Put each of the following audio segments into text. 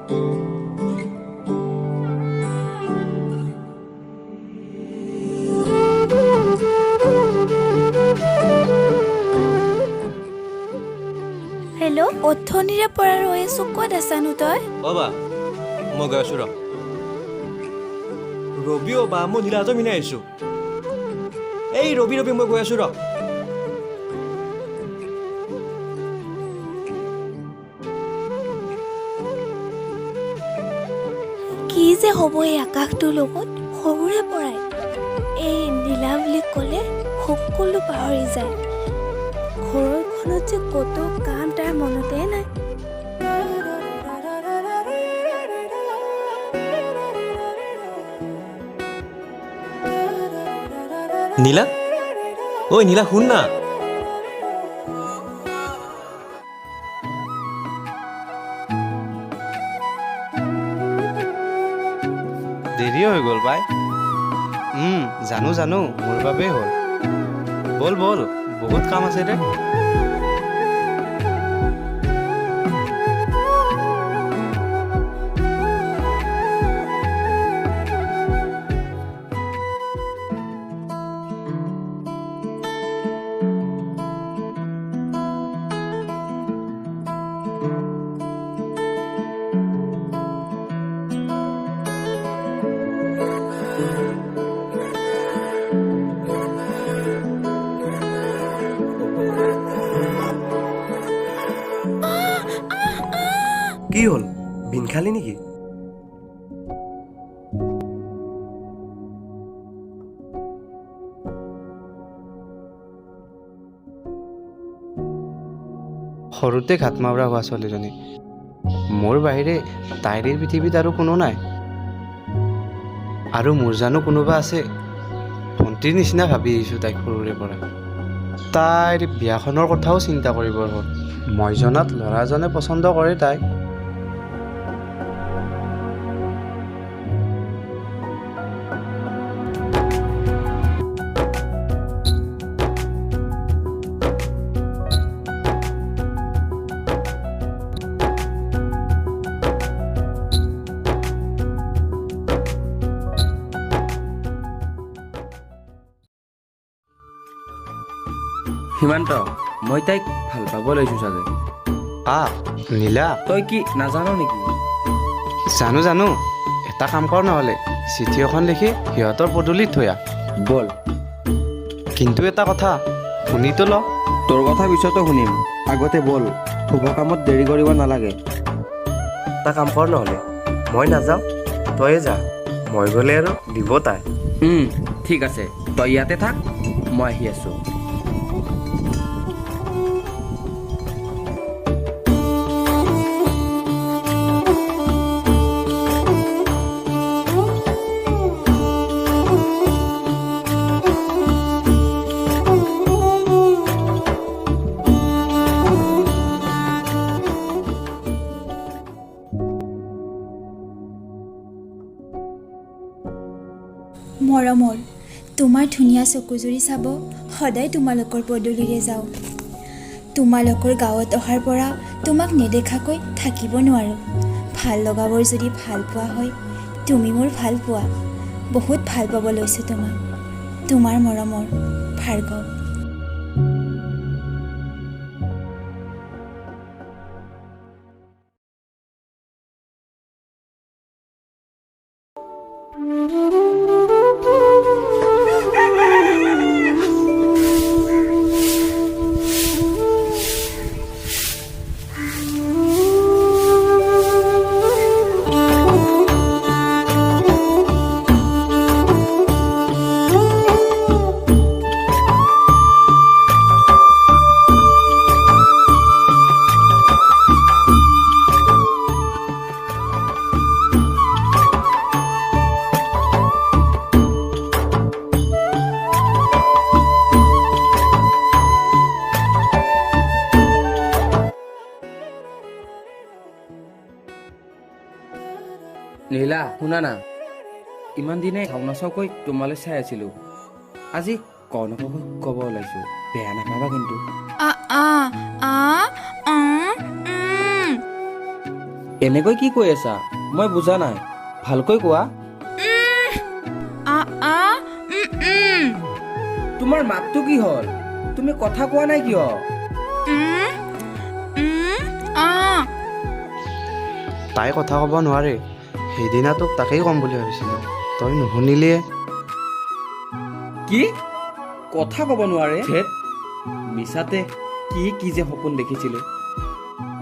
Hello', অথনিৰে পৰা ৰৈ আছো, ক'ত আছানো তই? বা মই গৈ আছো ৰবি বা মই নীলাহঁতৰ মিনাই আহিছো। এই ৰবি মই গৈ আছো কি যে হ'ব এই আকাশটোৰ লগত সৰুৰে পৰাই। এই নীলা বুলি ক'লে সকলো পাহৰি যায়। ঘৰখনত যে কত কাম তাৰ মনতে নাই। নীলা, ঐ নীলা শুন না। দেৰি হৈ গ'ল পাই। জানো মোৰ বাবেই হ'ল। বল বহুত কাম আছে দে। কি হ'ল, বিন খালি নেকি? সৰুতে ঘাট মাউৰা হোৱা ছোৱালীজনী, মোৰ বাহিৰে তাইৰ পৃথিৱীত আৰু কোনো নাই। আৰু মোৰ জানো কোনোবা আছে? ভণ্টিৰ নিচিনা ভাবি আহিছোঁ তাইক সৰুৰে পৰা। তাইৰ বিয়াখনৰ কথাও চিন্তা কৰিবৰ হ'ল। মই জনাত ল'ৰাজনে পচন্দ কৰে তাইক। হিমান্ত, মই তাইক ভাল পাব লৈছোঁ চাগে। নীলা, তই কি নাজানো নেকি? জানো। এটা কাম কৰ নহ'লে, চিঠি এখন লিখি সিহঁতৰ পদূলিত থৈ আহ। বল। কিন্তু এটা কথা, শুনিতো ল। তোৰ কথা পিছতো শুনিম, আগতে বল। শুভ কামত দেৰি কৰিব নালাগে। এটা কাম কৰ নহ'লে, মই নাযাওঁ, তয়ে যা। মই গ'লে আৰু দিব তাই। ঠিক আছে, তই ইয়াতে থাক, মই আহি আছোঁ। মৰমৰ, তোমাৰ ধুনীয়া চকুজুৰি চাব সদায় তোমালোকৰ পদূলিৰে যাওঁ। তোমালোকৰ গাঁৱত অহাৰ পৰা তোমাক নেদেখাকৈ থাকিব নোৱাৰোঁ। ভাল লগাবোৰ যদি ভাল পোৱা হয়, তুমি মোৰ ভাল পোৱা। বহুত ভাল পাব লৈছোঁ তোমাক। তোমাৰ মৰমৰ ভাৰ্গৱ। নীলা, শুনা না। ইমান দিনে চাও নাচাওকৈ তোমালৈ চাই আছিলোঁ। আজি ক'ব ওলাইছোঁ, বেয়া নাপাবা কিন্তু। এনেকৈ কি কৈ আছা মই বুজা নাই ভালকৈ কোৱা তোমাৰ মাতটো কি হ'ল তুমি কথা কোৱা নাই কিয় তাই কথা ক'ব নোৱাৰে সেইদিনা তোক তাকেই ক'ম বুলি ভাবিছিলোঁ তই নুশুনিলিয়ে কি কথা ক'ব নোৱাৰে ধেত মিছাতে কি কি যে সপোন দেখিছিলোঁ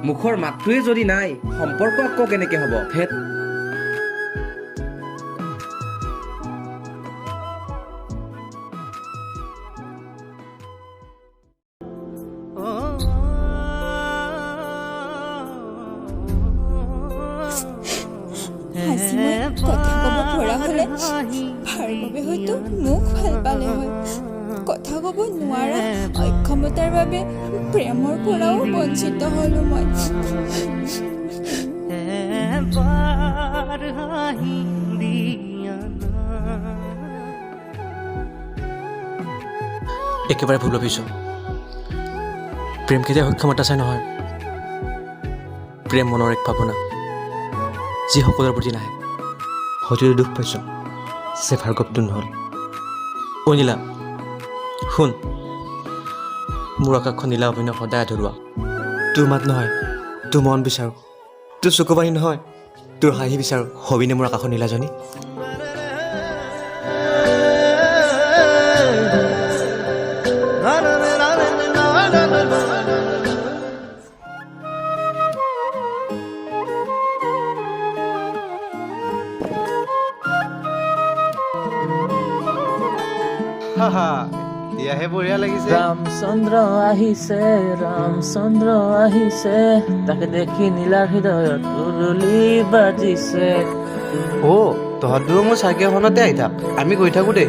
মুখৰ মাতটোৱে যদি নাই সম্পৰ্ক আকৌ কেনেকে হ'ব ধেত আজি মই কথা ক'ব পৰা হ'লে ভাৰ্গৱে হয়তো মোক ভাল পালে হয় কথা ক'ব নোৱাৰা অক্ষমতাৰ বাবে প্ৰেমৰ পৰাও বঞ্চিত হ'লো মই একেবাৰে ভুল ভাবিছোঁ প্ৰেম কেতিয়াও সক্ষমতা চাই নহয় প্ৰেম মনৰ এক ভাৱনা যি সকলোৰে প্ৰতি নাহে হয়তো দুখ পাইছোঁ যে ভাৰ্গৱটো নহ'ল অ' নীলা শুন মোৰ আকাশখন নীলা অভিনয় সদায় আধৰুৱা তোৰ মাত নহয় তোৰ মন বিচাৰোঁ তোৰ চকু পানী নহয় তোৰ হাঁহি বিচাৰোঁ হবিনে মোৰ আকাশৰ নীলাজনী এতিয়াহে বঢ়িয়া লাগিছে ৰামচন্দ্ৰ আহিছে তাকে দেখি নীলাৰ হৃদয়ত উৰুলি বাজিছে অ' তহঁত দুয়ো মোৰ চাইকেলখনতে আহি থাক আমি গৈ থাকোঁ দেই